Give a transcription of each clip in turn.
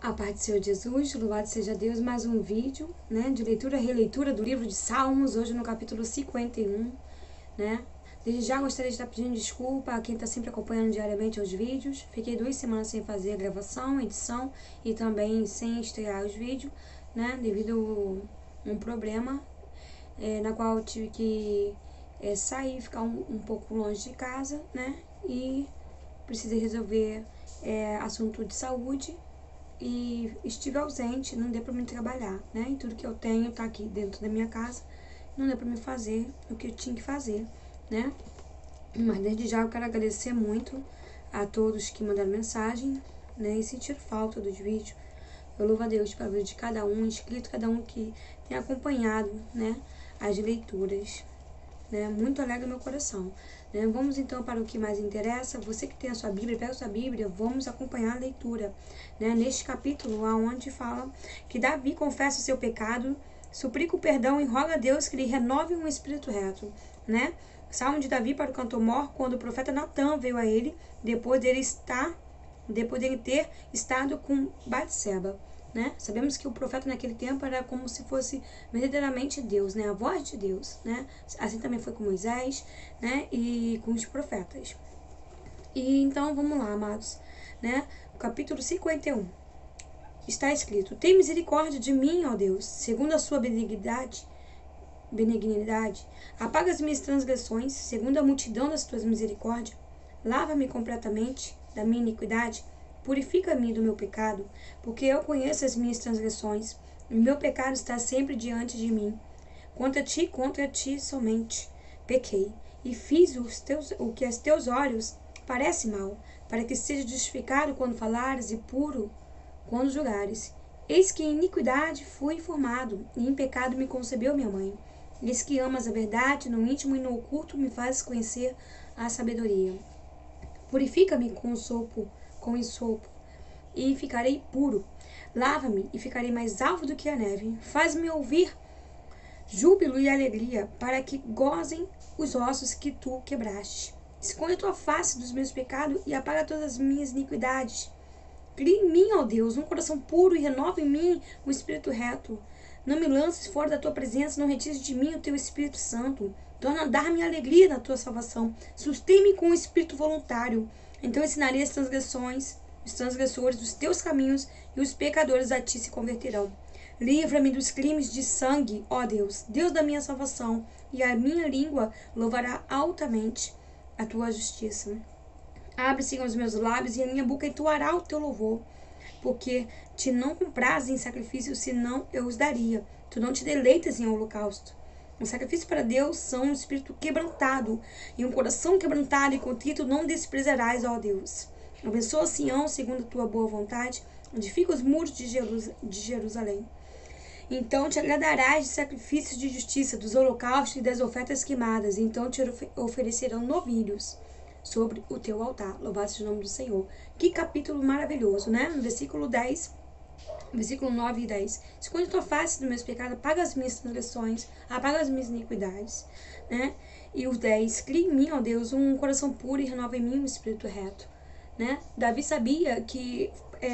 A paz do Senhor Jesus, louvado seja Deus, mais um vídeo, né, de leitura e releitura do livro de Salmos, hoje no capítulo 51, né. Desde já gostaria de estar pedindo desculpa a quem está sempre acompanhando diariamente os vídeos. Fiquei 2 semanas sem fazer a gravação, edição e também sem estrear os vídeos, né, devido a um problema, na qual eu tive que sair, ficar um pouco longe de casa, né, e precisei resolver assunto de saúde. E estive ausente, não deu para mim trabalhar, né? E tudo que eu tenho tá aqui dentro da minha casa, não deu para mim fazer o que eu tinha que fazer, né? Mas desde já eu quero agradecer muito a todos que mandaram mensagem, né? E sentiram falta dos vídeos. Eu louvo a Deus pela vida de cada um inscrito, cada um que tem acompanhado, né? As leituras, né? Muito alegra meu coração, né? Vamos então para o que mais interessa. Você que tem a sua Bíblia, pega a sua Bíblia, vamos acompanhar a leitura, né? Neste capítulo, onde fala que Davi confessa o seu pecado, suplica o perdão e roga a Deus que lhe renove um espírito reto, né? Salmo de Davi para o cantor mor, quando o profeta Natã veio a ele, depois dele ter estado com Batseba, né? Sabemos que o profeta naquele tempo era como se fosse verdadeiramente Deus, né? A voz de Deus, né? Assim também foi com Moisés, né? E com os profetas. E então vamos lá, amados, né? O capítulo 51 está escrito: tem misericórdia de mim, ó Deus, segundo a sua benignidade, apaga as minhas transgressões, segundo a multidão das tuas misericórdias, lava-me completamente da minha iniquidade, purifica-me do meu pecado, porque eu conheço as minhas transgressões, e o meu pecado está sempre diante de mim. Contra ti somente pequei, e fiz o que aos teus olhos parece mal, para que seja justificado quando falares e puro quando julgares. Eis que em iniquidade fui formado, e em pecado me concebeu minha mãe. Eis que amas a verdade, no íntimo e no oculto me fazes conhecer a sabedoria. Purifica-me com ensopo, e ficarei puro. Lava-me, e ficarei mais alvo do que a neve. Faz-me ouvir júbilo e alegria, para que gozem os ossos que tu quebraste. Esconde a tua face dos meus pecados e apaga todas as minhas iniquidades. Cria em mim, ó Deus, um coração puro e renova em mim um espírito reto. Não me lances fora da tua presença, não retires de mim o teu Espírito Santo. Torna a dar-me alegria na tua salvação. Sustém-me com um espírito voluntário. Então ensinarei os transgressores dos teus caminhos, e os pecadores a ti se converterão. Livra-me dos crimes de sangue, ó Deus, Deus da minha salvação, e a minha língua louvará altamente a tua justiça. Abre-se os meus lábios, e a minha boca entoará o teu louvor. Porque te não comprazes em sacrifício, senão eu os daria. Tu não te deleitas em holocausto. Um sacrifício para Deus são um espírito quebrantado, e um coração quebrantado e contrito não desprezarás, ó Deus. Abençoa Sião segundo a tua boa vontade, edifica os muros de Jerusalém. Então te agradarás de sacrifícios de justiça, dos holocaustos e das ofertas queimadas. Então te oferecerão novilhos sobre o teu altar. Louvado seja o nome do Senhor. Que capítulo maravilhoso, né? No versículo 9 e 10. Esconde tua face dos meus pecados, apaga as minhas transgressões, apaga as minhas iniquidades, né? E o 10. Cria em mim, ó Deus, um coração puro e renova em mim um espírito reto, né? Davi sabia que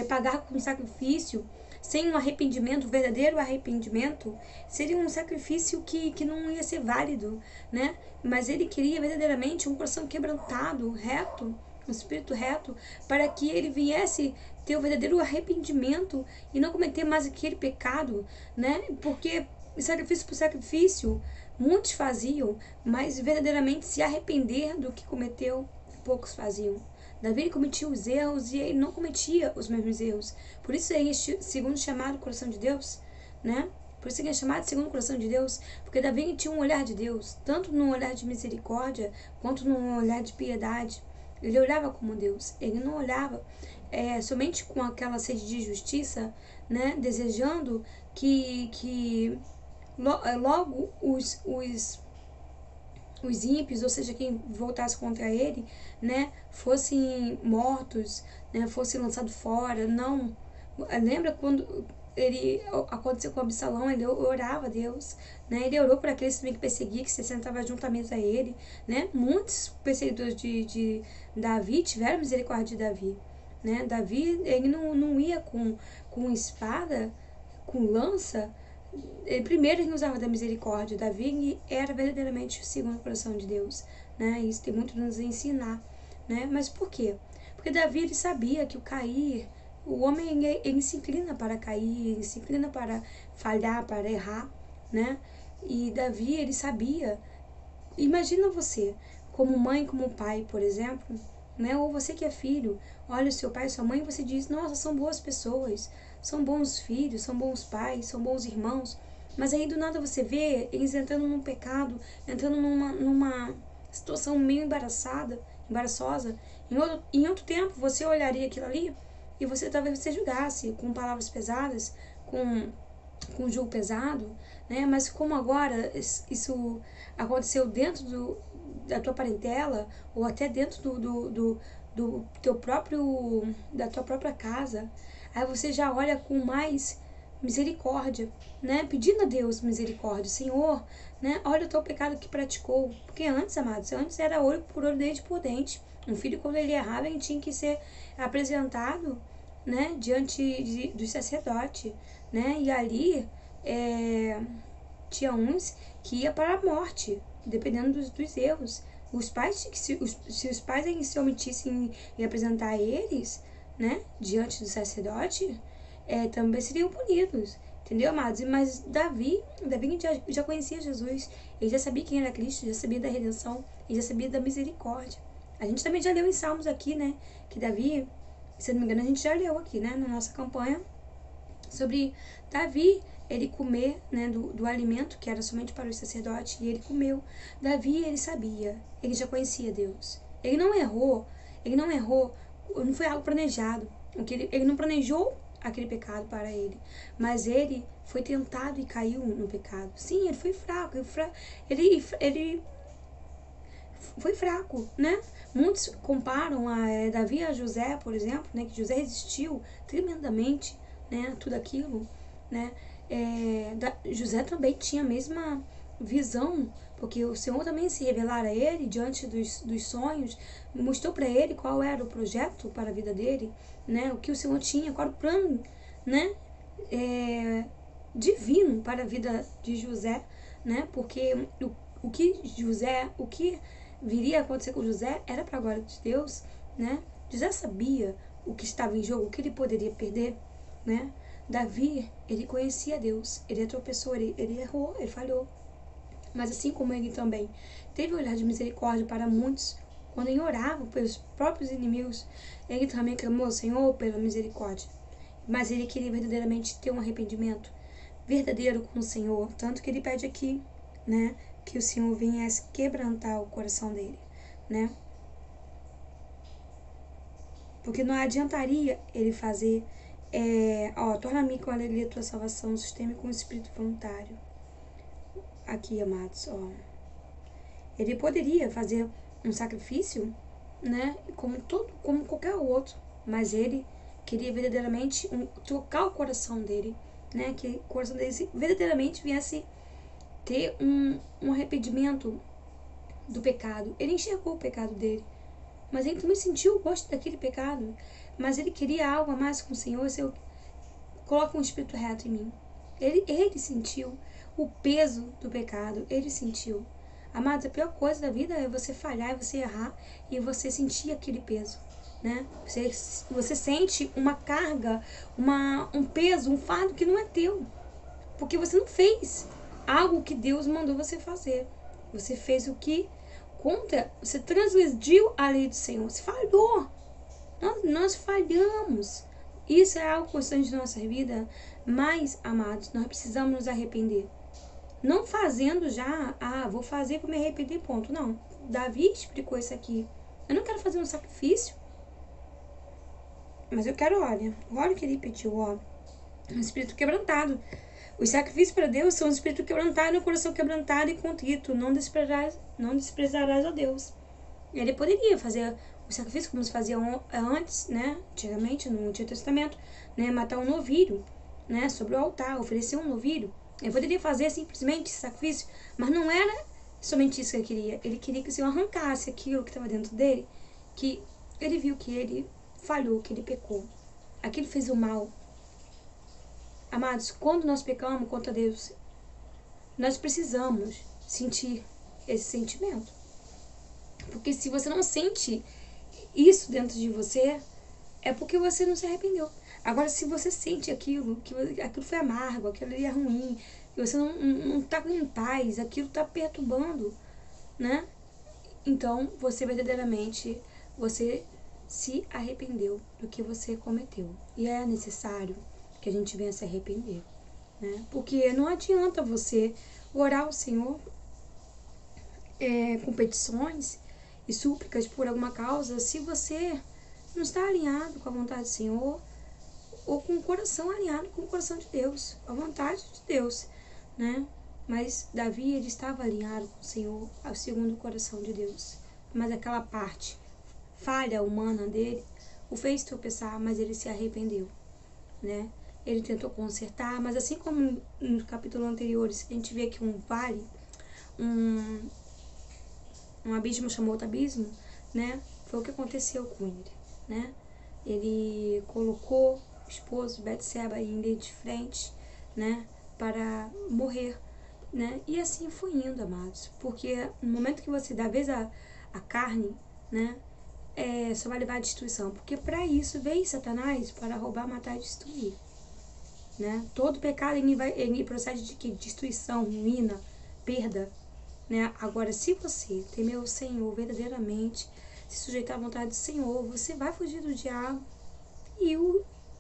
pagar com sacrifício, sem um arrependimento, um verdadeiro arrependimento, seria um sacrifício que não ia ser válido, né? Mas ele queria verdadeiramente um coração quebrantado, reto, um espírito reto, para que ele viesse ter o verdadeiro arrependimento e não cometer mais aquele pecado, né? Porque sacrifício por sacrifício, muitos faziam, mas verdadeiramente se arrepender do que cometeu, poucos faziam. Davi cometia os erros e ele não cometia os mesmos erros. Por isso é este segundo chamado coração de Deus, né? Por isso é chamado segundo coração de Deus, porque Davi tinha um olhar de Deus, tanto num olhar de misericórdia, quanto num olhar de piedade. Ele olhava como Deus, ele não olhava somente com aquela sede de justiça, né? Desejando que logo os ímpios, ou seja, quem voltasse contra ele, né, fossem mortos, né, fossem lançados fora. Não. Lembra quando aconteceu com Absalão? Ele orava a Deus, né, ele orou por aqueles que perseguia, que se sentava juntamente a ele, né. Muitos perseguidores de Davi tiveram misericórdia de Davi, né? Davi, ele não ia com espada, com lança. Primeiro ele usava da misericórdia. Davi era verdadeiramente segundo o coração de Deus, né? Isso tem muito a nos ensinar, né? Mas por quê? Porque Davi, ele sabia que o cair, o homem, ele se inclina para cair, ele se inclina para falhar, para errar, né? E Davi, ele sabia. Imagina você, como mãe, como pai, por exemplo, né? Ou você que é filho, olha o seu pai e sua mãe e você diz, nossa, são boas pessoas, são bons filhos, são bons pais, são bons irmãos. Mas aí do nada você vê eles entrando num pecado, entrando numa situação meio embaraçosa. Em outro tempo você olharia aquilo ali e você talvez você julgasse com palavras pesadas, com julgo pesado, né? Mas como agora isso aconteceu dentro da tua parentela ou até dentro do teu próprio, da tua própria casa, aí você já olha com mais misericórdia, né? Pedindo a Deus misericórdia. Senhor, né? Olha o teu pecado que praticou. Porque antes, amados, antes era olho por olho, dente por dente. Um filho, quando ele errava, ele tinha que ser apresentado, né? Diante do sacerdote, né? E ali tinha uns que ia para a morte, dependendo dos erros. Os pais, se os pais se omitissem em apresentar eles, né? Diante do sacerdote, também seriam punidos, entendeu, amados? Mas Davi já conhecia Jesus, ele já sabia quem era Cristo, já sabia da redenção, ele já sabia da misericórdia. A gente também já leu em Salmos aqui, né, que Davi, se não me engano, a gente já leu aqui, né, na nossa campanha, sobre Davi, ele comer, né, do alimento que era somente para os sacerdotes, e ele comeu. Davi, ele sabia, ele já conhecia Deus. Ele não errou, não foi algo planejado. Ele não planejou aquele pecado para ele, mas ele foi tentado e caiu no pecado. Sim, ele foi fraco, ele foi fraco, né? Muitos comparam a Davi a José, por exemplo, né? Que José resistiu tremendamente, né? Tudo aquilo, né? José também tinha a mesma visão, porque o Senhor também se revelara a ele diante dos sonhos, mostrou para ele qual era o projeto para a vida dele, né? O que o Senhor tinha, qual era o plano, né? Divino para a vida de José, né? Porque o que viria a acontecer com José era para a glória de Deus, né? José sabia o que estava em jogo, o que ele poderia perder, né? Davi, ele conhecia Deus, ele tropeçou, ele errou, ele falhou. Mas assim como ele também teve um olhar de misericórdia para muitos, quando ele orava pelos próprios inimigos, ele também clamou ao Senhor pela misericórdia. Mas ele queria verdadeiramente ter um arrependimento verdadeiro com o Senhor, tanto que ele pede aqui, né, que o Senhor viesse quebrantar o coração dele, né? Porque não adiantaria ele fazer, torna-me com a alegria a tua salvação, sustenta-me com o espírito voluntário. Aqui, amados, ó. Ele poderia fazer um sacrifício, né, como qualquer outro, mas ele queria verdadeiramente trocar o coração dele, né, que o coração dele verdadeiramente viesse ter um arrependimento do pecado. Ele enxergou o pecado dele, mas ele também sentiu o gosto daquele pecado, mas ele queria algo a mais com o Senhor. Senhor, coloca um espírito reto em mim. Ele sentiu o peso do pecado, ele sentiu. Amados, a pior coisa da vida é você falhar, você errar e você sentir aquele peso, né? Você sente uma carga, um peso, um fardo que não é teu, porque você não fez algo que Deus mandou você fazer. Você fez o que você transgrediu a lei do Senhor, você falhou. Nós falhamos. Isso é algo constante na nossa vida, mas, amados, nós precisamos nos arrepender. Não fazendo já, vou fazer para me arrepender, ponto. Não, Davi explicou isso aqui. Eu não quero fazer um sacrifício, mas eu quero, olha o que ele pediu, um espírito quebrantado. Os sacrifícios para Deus são um espírito quebrantado, um coração quebrantado e contrito. Não desprezarás a Deus. Ele poderia fazer o sacrifício como se fazia antes, né? Antigamente, no Antigo Testamento, né? Matar um novilho, né? Sobre o altar, oferecer um novilho. Ele poderia fazer simplesmente esse sacrifício, mas não era somente isso que ele queria. Ele queria que o Senhor arrancasse aquilo que estava dentro dele, que ele viu que ele falhou, que ele pecou. Aquilo fez o mal. Amados, quando nós pecamos contra Deus, nós precisamos sentir esse sentimento. Porque se você não sente isso dentro de você, é porque você não se arrependeu. Agora, se você sente aquilo, que aquilo foi amargo, aquilo ali é ruim, que você não tá em paz, aquilo tá perturbando, né? Então, você verdadeiramente, você se arrependeu do que você cometeu. E é necessário que a gente venha se arrepender, né? Porque não adianta você orar ao Senhor com petições e súplicas por alguma causa se você não está alinhado com a vontade do Senhor ou com o coração alinhado com o coração de Deus, com a vontade de Deus, né? Mas Davi, ele estava alinhado com o Senhor, ao segundo o coração de Deus. Mas aquela parte falha humana dele o fez tropeçar, mas ele se arrependeu, né? Ele tentou consertar, mas assim como nos capítulos anteriores, a gente vê que um vale, um abismo chamou outro abismo, né? Foi o que aconteceu com ele, né? Ele colocou o esposo Betseba em linha de frente, né? Para morrer, né? E assim foi indo, amados. Porque no momento que você dá vez a carne, né? Só vai levar à destruição. Porque para isso veio Satanás para roubar, matar e destruir, né? Todo pecado ele procede de que? Destruição, ruína, perda, né? Agora, se você temer o Senhor verdadeiramente, se sujeitar à vontade do Senhor, você vai fugir do diabo e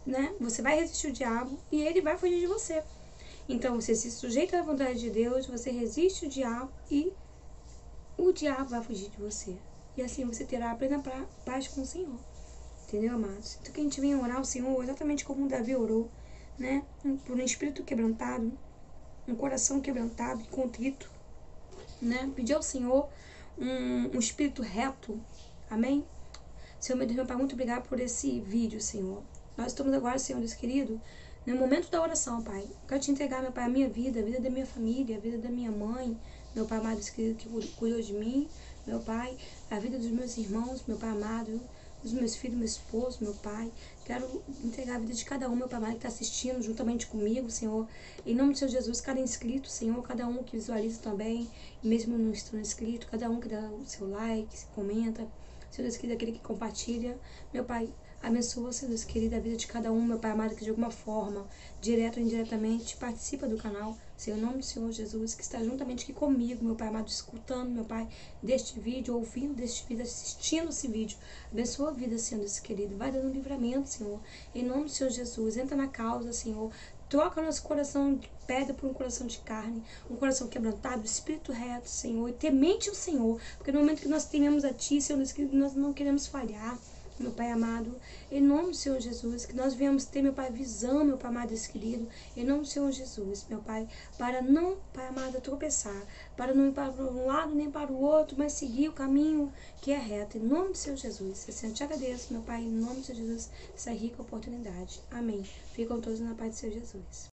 né? Você vai resistir o diabo e ele vai fugir de você. Então, você se sujeita à vontade de Deus, você resiste o diabo e o diabo vai fugir de você. E assim você terá a plena paz com o Senhor. Entendeu, amados? Então, que a gente venha orar ao Senhor exatamente como Davi orou, né? Por um espírito quebrantado, um coração quebrantado e contrito, né? Pedir ao Senhor um espírito reto. Amém? Senhor, meu Deus, meu Pai, muito obrigado por esse vídeo, Senhor. Nós estamos agora, Senhor Deus querido, no momento da oração, Pai. Quero te entregar, meu Pai, a minha vida, a vida da minha família, a vida da minha mãe, meu Pai amado Deus querido que cuidou de mim, meu Pai, a vida dos meus irmãos, meu Pai amado, dos meus filhos, meu esposo, meu Pai. Quero entregar a vida de cada um, meu Pai amado, que está assistindo juntamente comigo, Senhor. Em nome do Senhor Jesus, cada inscrito, Senhor, cada um que visualiza também, e mesmo não estando inscrito, cada um que dá o seu like, se comenta, Senhor Deus querido, aquele que compartilha, meu Pai, abençoa, Senhor Deus querido, a vida de cada um, meu Pai amado, que de alguma forma, direta ou indiretamente, participa do canal, Senhor, em nome do Senhor Jesus, que está juntamente aqui comigo, meu Pai amado, escutando, meu Pai, deste vídeo, ouvindo deste vídeo, assistindo esse vídeo. Abençoa a vida, Senhor Deus querido, vai dando livramento, Senhor, em nome do Senhor Jesus, entra na causa, Senhor, troca nosso coração de pedra por um coração de carne, um coração quebrantado, espírito reto, Senhor, e temente o Senhor, porque no momento que nós tememos a Ti, Senhor, nós não queremos falhar, meu Pai amado, em nome do Senhor Jesus, que nós venhamos ter, meu Pai, visão, meu Pai amado, querido, em nome do Senhor Jesus, meu Pai, para não, Pai amado, tropeçar, para não ir para um lado nem para o outro, mas seguir o caminho que é reto, em nome do Senhor Jesus. Assim eu te agradeço, meu Pai, em nome do Senhor Jesus, essa rica oportunidade. Amém. Ficam todos na paz do Senhor Jesus.